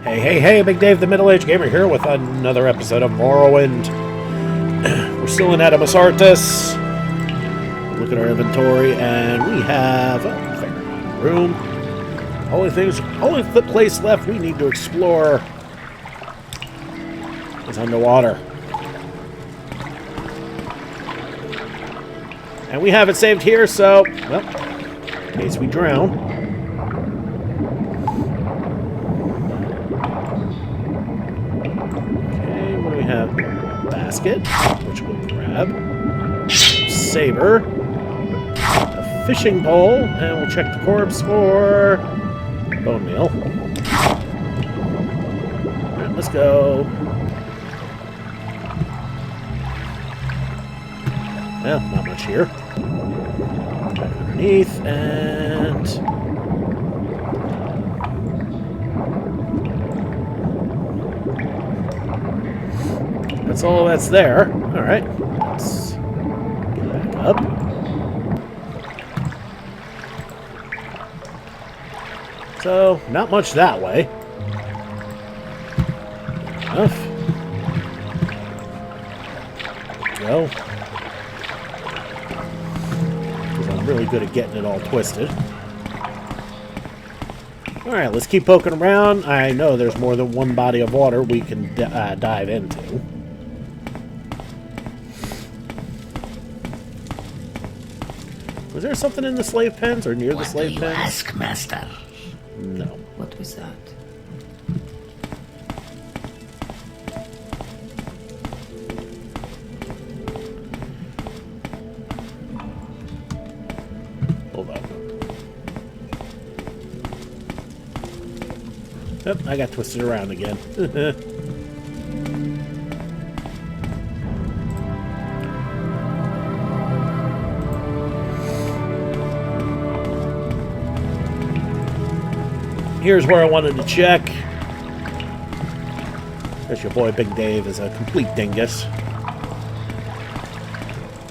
Hey, hey, hey, Big Dave, the Middle-Aged Gamer here with another episode of Morrowind. We're still in Adamus Artis. Look at our inventory, and we have a fair amount of room. Only place left we need to explore is underwater. And we have it saved here, so, well, in case we drown. Have a basket, which we'll grab, saber, a fishing pole, and we'll check the corpse for bone meal. Alright, let's go. Well, not much here. Back underneath, and that's all that's there. Alright, let's get back up. So, not much that way. Enough. Go. Because I'm really good at getting it all twisted. Alright, let's keep poking around. I know there's more than one body of water we can dive into. Was there something in the slave pens or near the slave pens? Ask, master. No. What was that? Hold on. Oh, I got twisted around again. Here's where I wanted to check. Because your boy Big Dave is a complete dingus.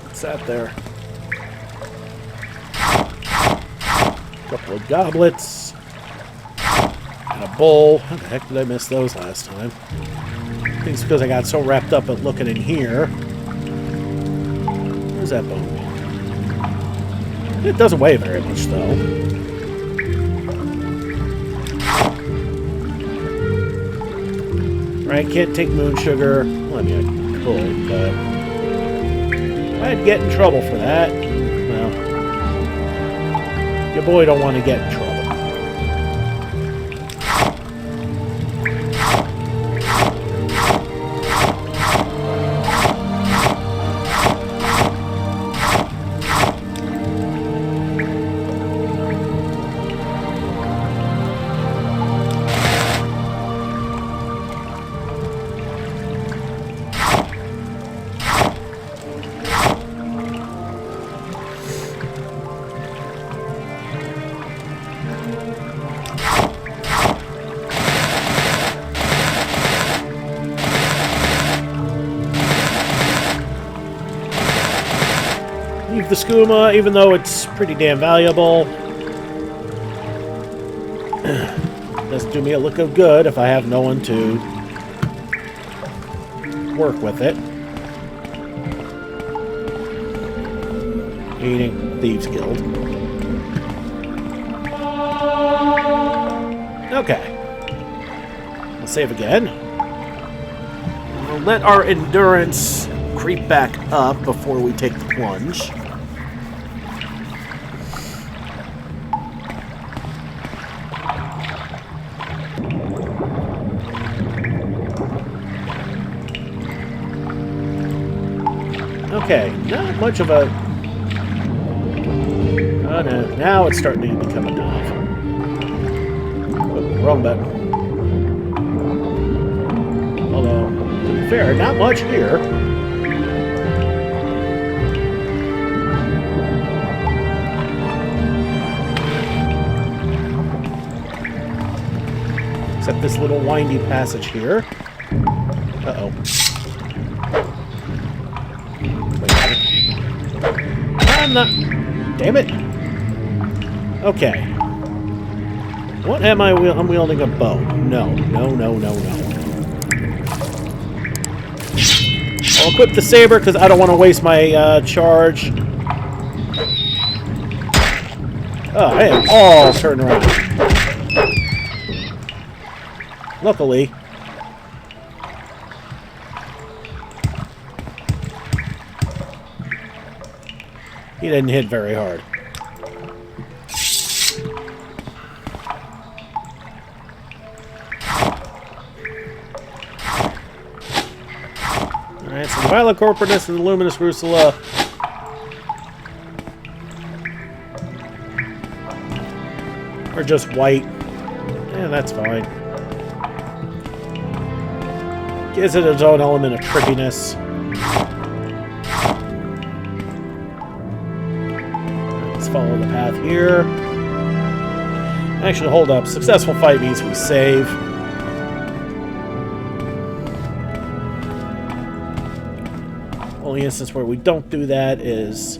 What's that there? A couple of goblets. And a bowl. How the heck did I miss those last time? I think it's because I got so wrapped up at looking in here. Where's that bone? It doesn't weigh very much, though. Right, can't take moon sugar. Well, I mean, I could, but I'd get in trouble for that. Well, your boy don't want to get in trouble. Leave the skooma, even though it's pretty damn valuable. Doesn't do me a look of good if I have no one to work with it. Eating Thieves Guild. Okay. We'll save again. We'll let our endurance creep back up before we take the plunge. Okay, not much of a... Oh no, now it's starting to become enough. Oh, wrong button. Although, to be fair, not much here. Except this little windy passage here. Uh-oh. I'm not... Damn it. Okay. What am I wielding? I'm wielding a bow. No, no, no, no, no. I'll equip the saber because I don't want to waste my charge. Oh, I am all turned around. Luckily. He didn't hit very hard. Alright, so the Violet Corporatus and the Luminous Rusula. Are just white. Yeah, that's fine. Gives it its own element of trickiness. Let's follow the path here. Actually, hold up. Successful fight means we save. Only instance where we don't do that is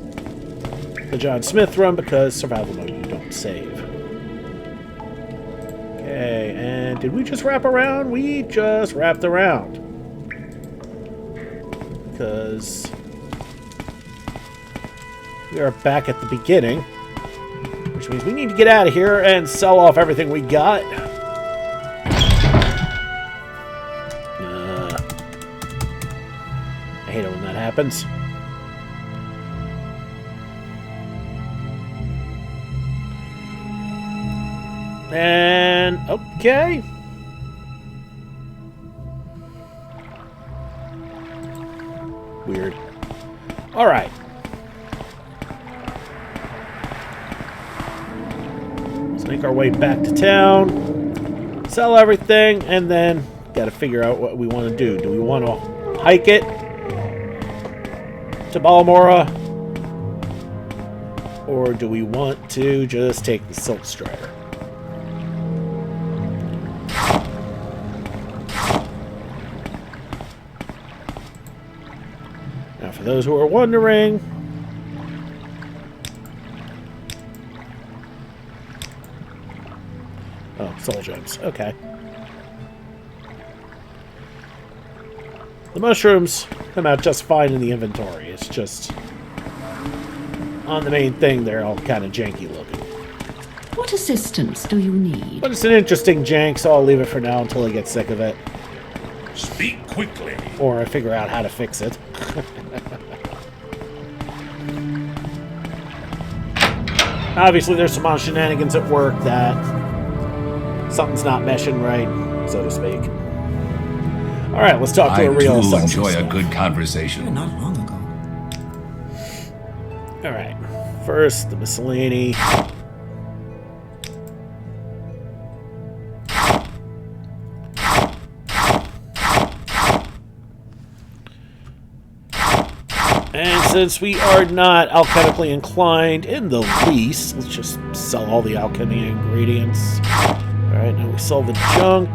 the John Smith run, because survival mode you don't save. Okay, and did we just wrap around? We just wrapped around. Because we are back at the beginning, which means we need to get out of here and sell off everything we got. I hate it when that happens. And okay. Weird. All right. Let's make our way back to town, sell everything, and then got to figure out what we want to do. Do we want to hike it to Balmora, or do we want to just take the Silk Strider? Now, for those who are wondering, oh, soul gems. Okay. The mushrooms come out just fine in the inventory. It's just on the main thing, they're all kind of janky looking. What assistance do you need? But it's an interesting jank, so I'll leave it for now until I get sick of it. Speak quickly. Or I figure out how to fix it. Obviously, there's some shenanigans at work that something's not meshing right, so to speak. All right, let's talk to a real. I too enjoy a good conversation. Not long ago. All right, first the miscellany. And since we are not alchemically inclined in the least, let's just sell all the alchemy ingredients. Alright, now we sell the junk.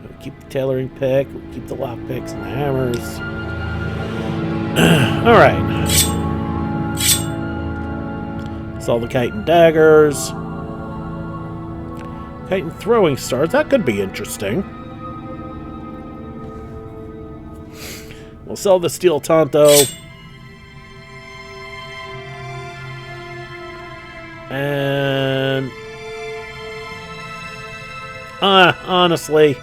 We'll keep the tailoring pick, we'll keep the lock picks and the hammers. Alright. Sell the kite and daggers. Kite and throwing stars. That could be interesting. We'll sell the steel tanto. And honestly,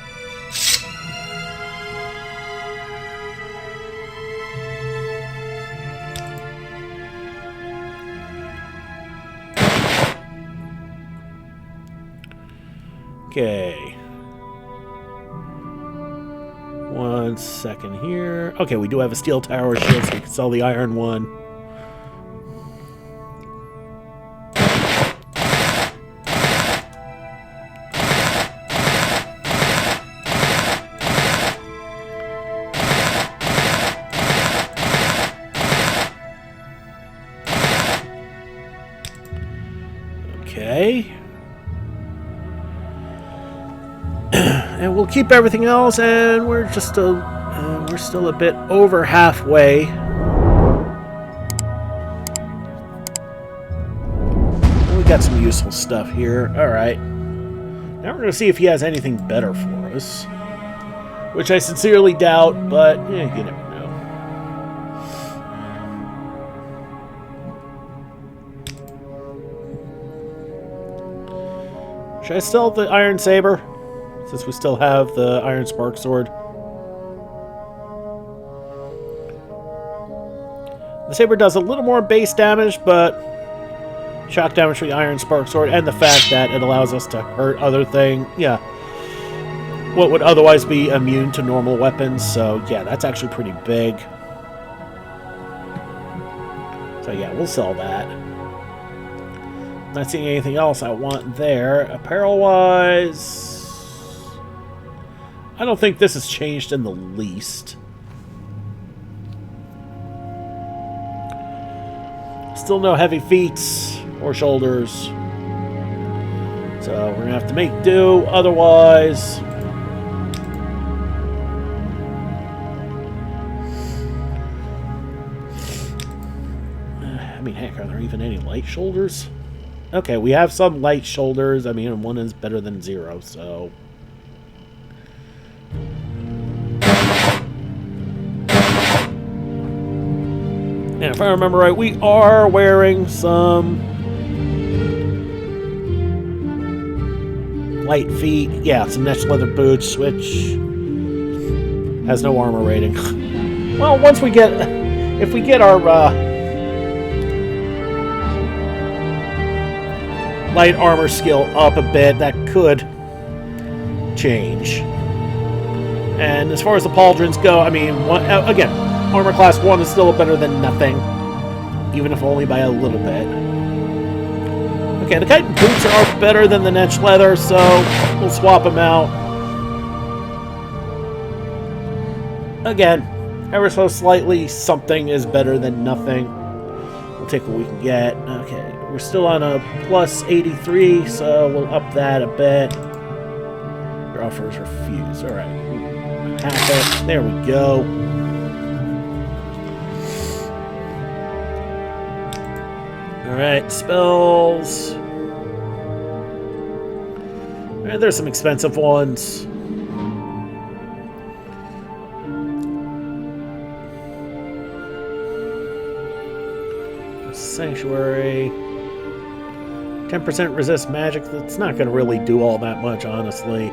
okay. 1 second here. Okay, we do have a steel tower shield, so we can sell the iron one. Okay. And we'll keep everything else, and we're still a bit over halfway. And we got some useful stuff here. Alright. Now we're going to see if he has anything better for us. Which I sincerely doubt, but you never know. Should I still have the Iron Saber? Since we still have the Iron Spark Sword. The Saber does a little more base damage, but shock damage for the Iron Spark Sword, and the fact that it allows us to hurt other things. Yeah. What would otherwise be immune to normal weapons, so yeah, that's actually pretty big. So yeah, we'll sell that. Not seeing anything else I want there. Apparel-wise, I don't think this has changed in the least. Still no heavy feet or shoulders. So we're going to have to make do otherwise. I mean, heck, are there even any light shoulders? Okay, we have some light shoulders. I mean, one is better than 0, so... And if I remember right, we are wearing some... light feet. Yeah, some mesh leather boots, which... has no armor rating. Well, once we get... if we get our, light armor skill up a bit, that could change. And as far as the pauldrons go, I mean, again, armor class 1 is still better than nothing, even if only by a little bit. Okay, the chitin boots are better than the netch leather, so we'll swap them out. Again, ever so slightly, something is better than nothing. We'll take what we can get. Okay. We're still on a plus 83, so we'll up that a bit. Your offer is refused. Alright. Half it. There we go. Alright, spells. Alright, there's some expensive ones. Sanctuary. 10% resist magic. That's not going to really do all that much, honestly.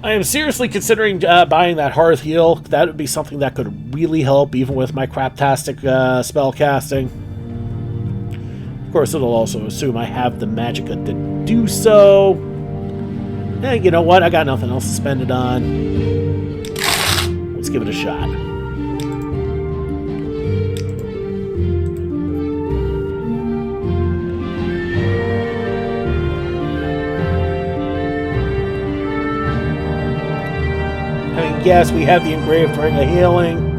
I am seriously considering buying that Hearth Heal. That would be something that could really help, even with my craptastic spell casting. Of course, it'll also assume I have the magicka to do so. Eh, you know what? I got nothing else to spend it on. Let's give it a shot. I mean, yes, we have the engraved ring of healing.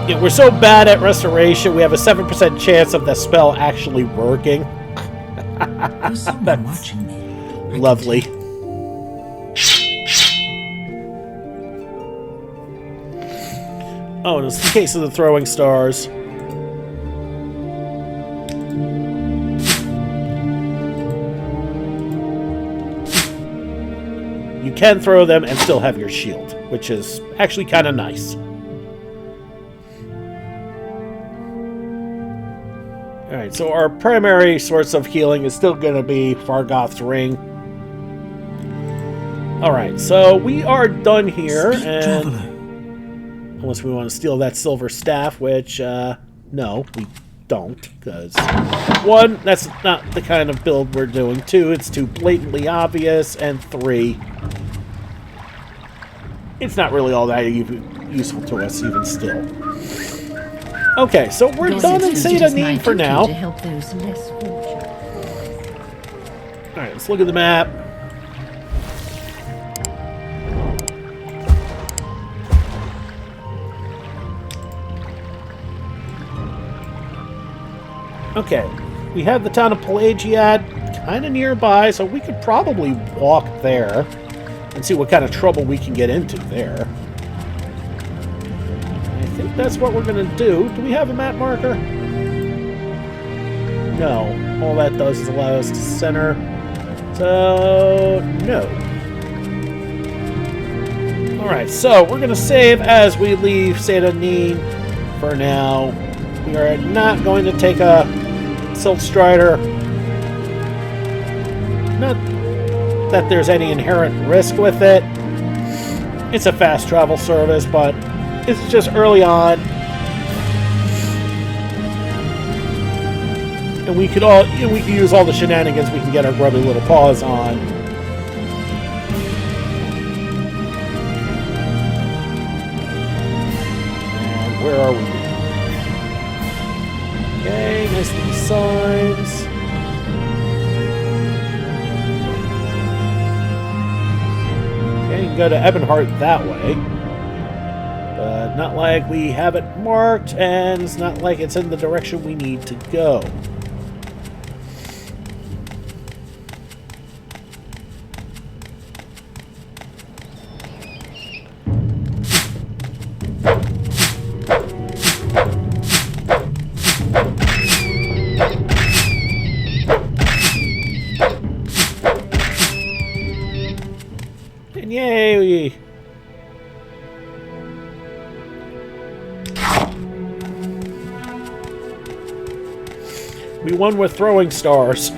Yeah, we're so bad at restoration, we have a 7% chance of the spell actually working. There's someone watching me. Lovely. Oh, and it's the case of the throwing stars. You can throw them and still have your shield, which is actually kind of nice. Alright, so our primary source of healing is still going to be Fargoth's Ring. Alright, so we are done here, and unless we want to steal that silver staff, which, no, we don't, because, one, that's not the kind of build we're doing, two, it's too blatantly obvious, and three, it's not really all that useful to us, even still. Okay, so we're Your done in citizens, it is my Satanin for duty now. to help those less fortunate. Alright, let's look at the map. Okay, we have the town of Pelagiad kind of nearby, so we could probably walk there and see what kind of trouble we can get into there. I think that's what we're going to do. Do we have a map marker? No. All that does is allow us to center. So, no. Alright, so we're going to save as we leave Satanin for now. We are not going to take a Silt Strider. Not that there's any inherent risk with it. It's a fast travel service, but it's just early on. And we could use all the shenanigans we can get our grubby little paws on. And where are we? Okay, nice little signs. Okay, you can go to Ebonheart that way. But not like we have it marked, and it's not like it's in the direction we need to go. And yay! We won with throwing stars.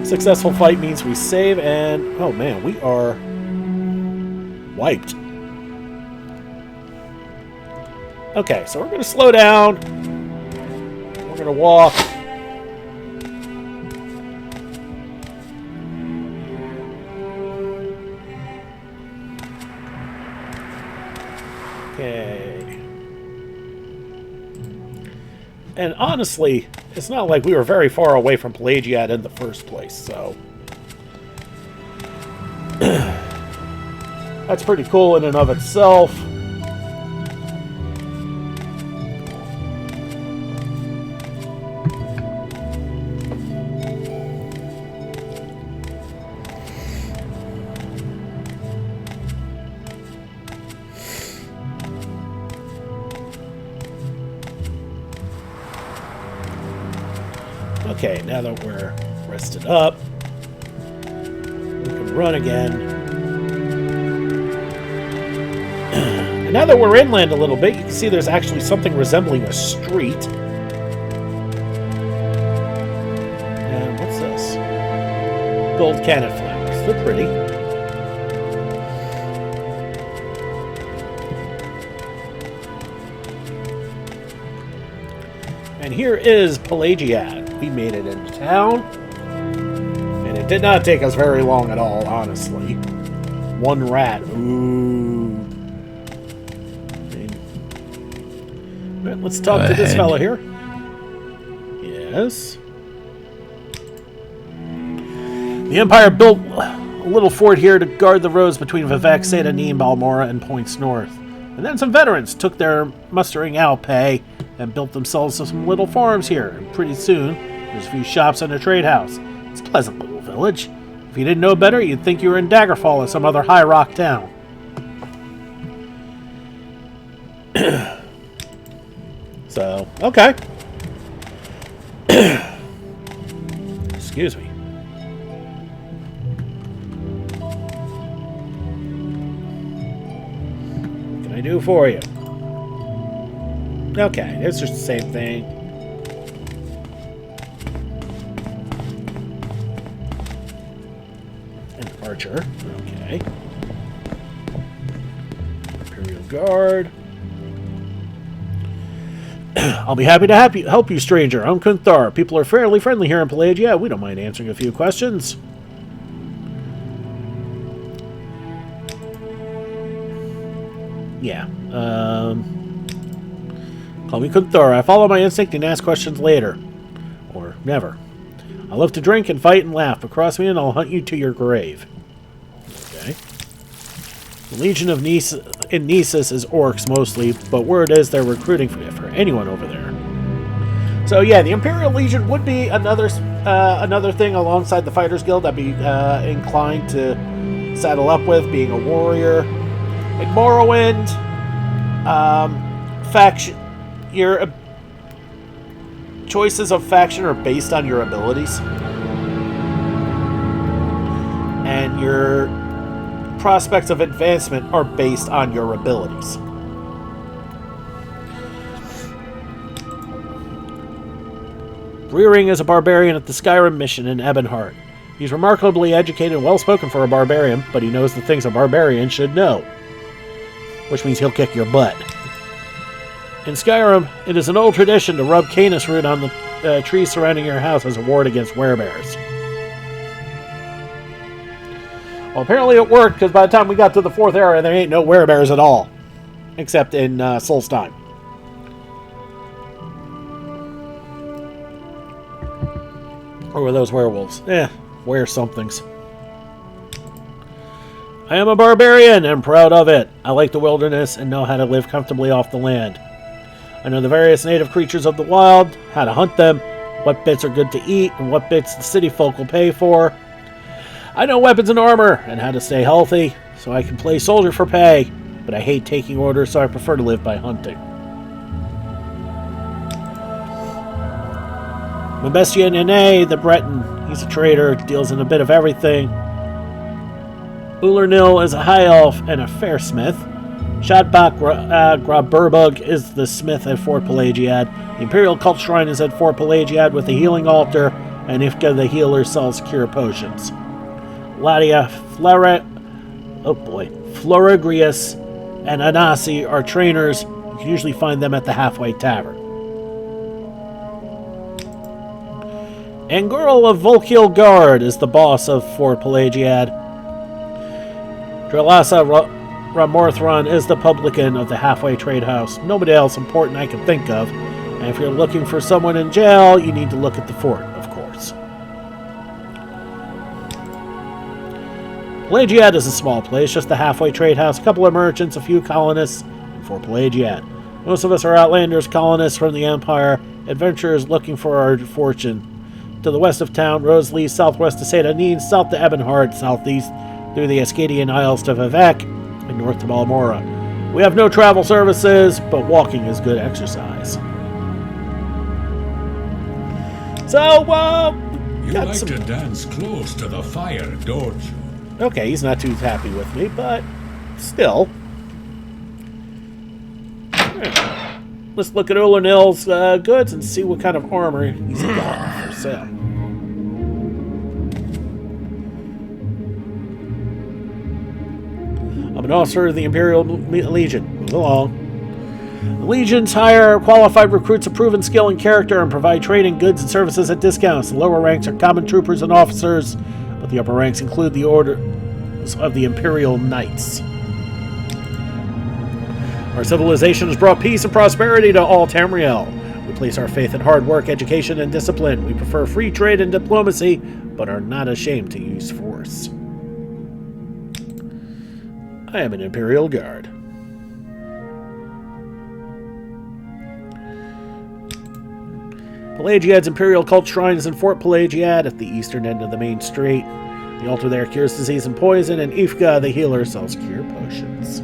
Successful fight means we save and... Oh man, we are... wiped. Okay, so we're going to slow down. We're going to walk. Okay. And honestly, it's not like we were very far away from Pelagiad in the first place, so... That's pretty cool in and of itself. Okay, now that we're rested up, we can run again. And now that we're inland a little bit, you can see there's actually something resembling a street. And what's this? Gold cannon flowers. They're pretty. And here is Pelagiad. We made it into town. And it did not take us very long at all, honestly. One rat. Ooh. Right, let's talk to this fella here. Yes. The Empire built a little fort here to guard the roads between Vivek, Satanin, Balmora, and points north. And then some veterans took their mustering out pay and built themselves some little farms here. And pretty soon, there's a few shops and a trade house. It's a pleasant little village. If you didn't know better, you'd think you were in Daggerfall or some other high rock town. So, okay. Excuse me. What can I do for you? Okay, it's just the same thing. An archer. Okay. Imperial Guard. I'll be happy to help you, stranger. I'm Kunthar. People are fairly friendly here in Pelagia. We don't mind answering a few questions. Yeah. Call me Kunthor. I follow my instinct and ask questions later. Or never. I love to drink and fight and laugh, but cross me and I'll hunt you to your grave. Okay. The Legion of in Nessus is orcs mostly, but word is they're recruiting for anyone over there. So yeah, the Imperial Legion would be another thing alongside the Fighters Guild I'd be inclined to saddle up with, being a warrior. In Morrowind, faction, your choices of faction are based on your abilities, and your prospects of advancement are based on your abilities. Breering is a barbarian at the Skyrim mission in Ebonheart. He's remarkably educated and well-spoken for a barbarian, but he knows the things a barbarian should know. Which means he'll kick your butt. In Skyrim, it is an old tradition to rub Canis root on the trees surrounding your house as a ward against werebears. Well, apparently it worked, because by the time we got to the 4th era, there ain't no werebears at all. Except in Solstheim. Or were those werewolves? Were-somethings. I am a barbarian and proud of it. I like the wilderness and know how to live comfortably off the land. I know the various native creatures of the wild, how to hunt them, what bits are good to eat, and what bits the city folk will pay for. I know weapons and armor, and how to stay healthy, so I can play soldier for pay, but I hate taking orders, so I prefer to live by hunting. Mabestian Nene, the Breton, he's a trader, deals in a bit of everything. Ulernil is a high elf and a fair smith. Shadbach Graburbug is the smith at Fort Pelagiad. The Imperial Cult Shrine is at Fort Pelagiad with a healing altar, and Ifka the healer sells cure potions. Ladia Florigrius and Anasi are trainers. You can usually find them at the Halfway Tavern. Angurl of Volkil Guard is the boss of Fort Pelagiad. Drelasa Ramorthron is the publican of the Halfway Trade House. Nobody else important I can think of. And if you're looking for someone in jail, you need to look at the fort, of course. Pelagiad is a small place, just the Halfway Trade House, a couple of merchants, a few colonists, and Fort Pelagiad. Most of us are outlanders, colonists from the Empire, adventurers looking for our fortune. To the west of town, Rosalie, southwest to Saint Anine, south to Ebonheart, southeast through the Ascadian Isles to Vivek, and north to Balmora. We have no travel services, but walking is good exercise. So, you like to dance close to the fire, don't you? Okay, he's not too happy with me, but still. Let's look at Ulernil's goods and see what kind of armor he's got for sale. I'm an officer of the Imperial Legion. Move along. The Legions hire qualified recruits of proven skill and character and provide training, goods, and services at discounts. The lower ranks are common troopers and officers, but the upper ranks include the orders of the Imperial Knights. Our civilization has brought peace and prosperity to all Tamriel. We place our faith in hard work, education, and discipline. We prefer free trade and diplomacy, but are not ashamed to use force. I am an Imperial Guard. Pelagiad's Imperial Cult Shrine is in Fort Pelagiad at the eastern end of the main street. The altar there cures disease and poison, and Ifka, the healer, sells cure potions.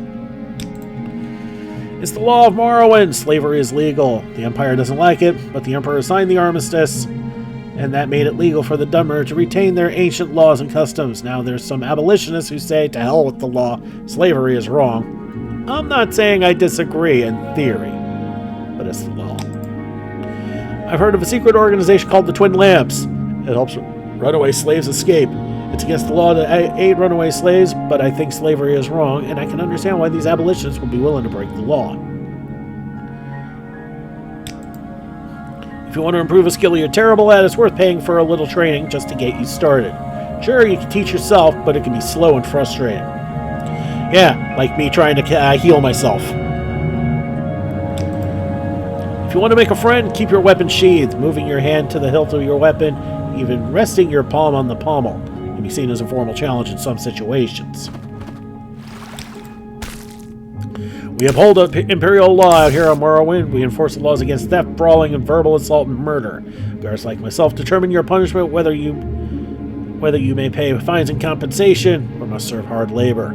It's the law of Morrowind. Slavery is legal. The Empire doesn't like it, but the Emperor signed the armistice, and that made it legal for the Dummer to retain their ancient laws and customs. Now there's some abolitionists who say, to hell with the law, slavery is wrong. I'm not saying I disagree in theory, but it's the law. I've heard of a secret organization called the Twin Lamps. It helps runaway slaves escape. It's against the law to aid runaway slaves, but I think slavery is wrong, and I can understand why these abolitionists would be willing to break the law. If you want to improve a skill you're terrible at, it's worth paying for a little training just to get you started. Sure, you can teach yourself, but it can be slow and frustrating. Yeah, like me trying to heal myself. If you want to make a friend, keep your weapon sheathed, moving your hand to the hilt of your weapon, even resting your palm on the pommel. Can be seen as a formal challenge in some situations. We uphold imperial law out here on Morrowind. We enforce the laws against theft, brawling, and verbal assault and murder. Guards like myself determine your punishment, whether you may pay fines and compensation or must serve hard labor.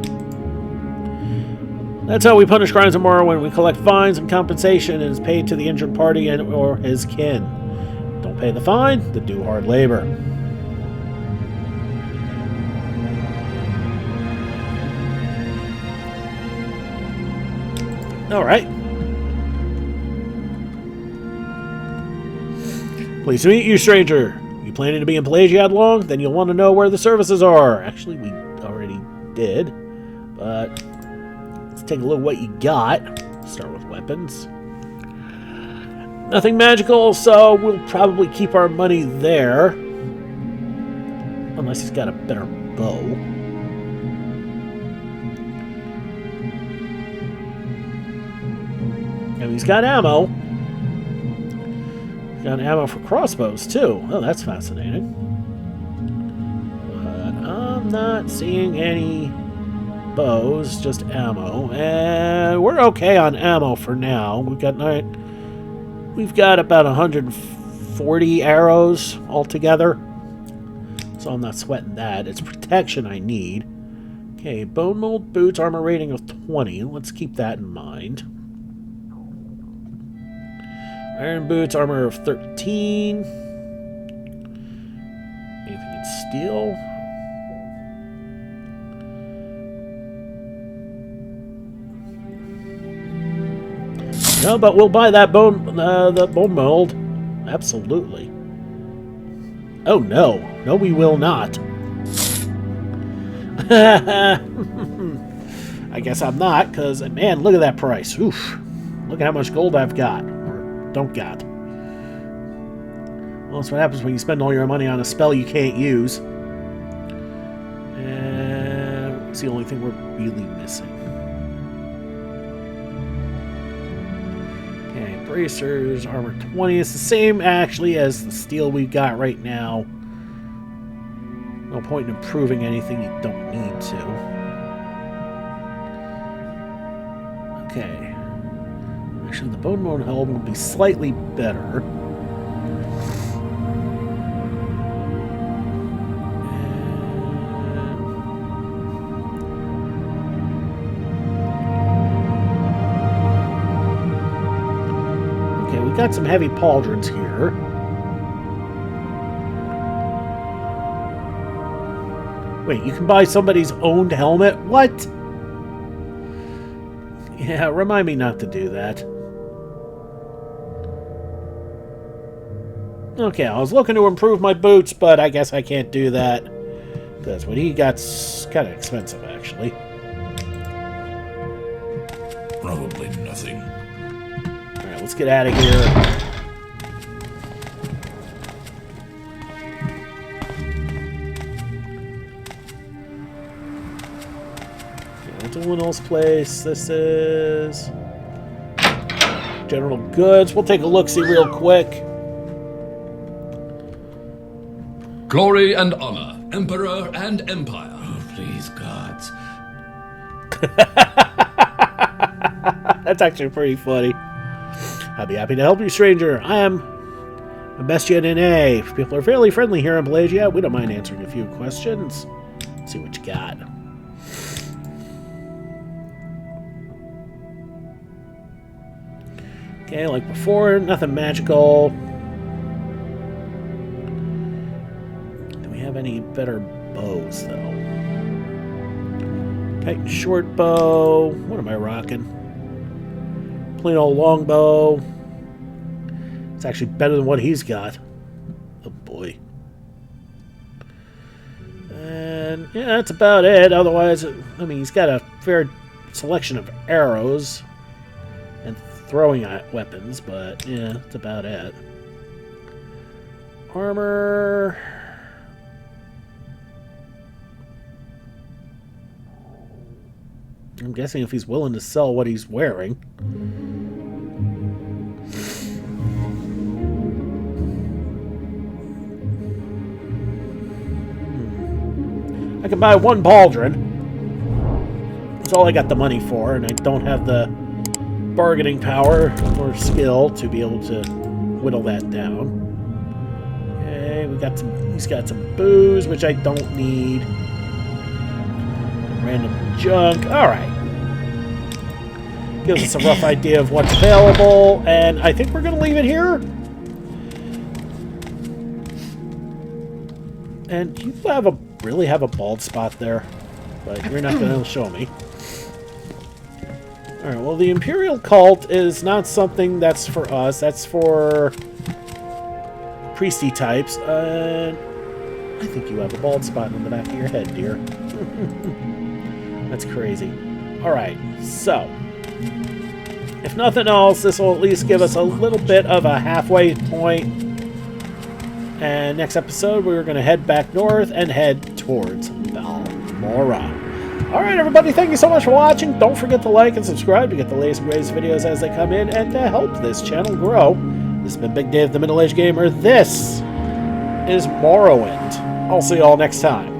That's how we punish crimes in Morrowind. We collect fines and compensation and is paid to the injured party and or his kin. Don't pay the fine, then do hard labor. Alright. Pleased to meet you, stranger. You planning to be in Pelagiad long? Then you'll want to know where the services are. Actually, we already did. But let's take a look at what you got. Start with weapons. Nothing magical, so we'll probably keep our money there. Unless he's got a better bow. And he's got ammo. He's got ammo for crossbows, too. Oh, that's fascinating. But I'm not seeing any bows, just ammo. And we're okay on ammo for now. We've got about 140 arrows altogether. So I'm not sweating that. It's protection I need. Okay, bone mold boots, armor rating of 20. Let's keep that in mind. Iron boots, armor of 13. Anything in steel? No, but we'll buy that the bone mold. Absolutely. Oh no, no, we will not. I guess I'm not, because man, look at that price. Oof! Look at how much gold I've got. Don't got. Well, that's what happens when you spend all your money on a spell you can't use. And it's the only thing we're really missing. Okay, bracers, armor 20. It's the same actually as the steel we've got right now. No point in improving anything you don't need to. Okay. Actually, the bone mold helm will be slightly better. Okay, we got some heavy pauldrons here. Wait, you can buy somebody's owned helmet? What? Yeah, remind me not to do that. Okay, I was looking to improve my boots, but I guess I can't do that. Because what he got's kind of expensive, actually. Probably nothing. Alright, let's get out of here. Winnows place. This is General Goods. We'll take a look-see real quick. Glory and honor, emperor and empire. Oh, please, gods. That's actually pretty funny. I'd be happy to help you, stranger. I am a Pelagiad in A. People are fairly friendly here in Pelagiad. We don't mind answering a few questions. Let's see what you got. Okay, like before, nothing magical. Do we have any better bows, though? Titan short bow. What am I rocking? Plain old long bow. It's actually better than what he's got. Oh boy. And yeah, that's about it. Otherwise, I mean, he's got a fair selection of arrows and throwing weapons, but yeah, that's about it. Armor. I'm guessing if he's willing to sell what he's wearing. can buy one pauldron. That's all I got the money for, and I don't have the bargaining power or skill to be able to whittle that down. Okay, he's got some booze, which I don't need. Random junk. Alright. Gives us a rough idea of what's available, and I think we're going to leave it here. And you really have a bald spot there, but you're not going to show me. Alright, well, the Imperial Cult is not something that's for us. That's for priesty types. I think you have a bald spot on the back of your head, dear. That's crazy. Alright, so if nothing else, this will at least give us a little bit of a halfway point. And next episode, we're going to head back north and head towards Valmora. Alright, everybody, thank you so much for watching. Don't forget to like and subscribe to get the latest and greatest videos as they come in and to help this channel grow. This has been Big Dave, the Middle-Aged Gamer. This is Morrowind. I'll see you all next time.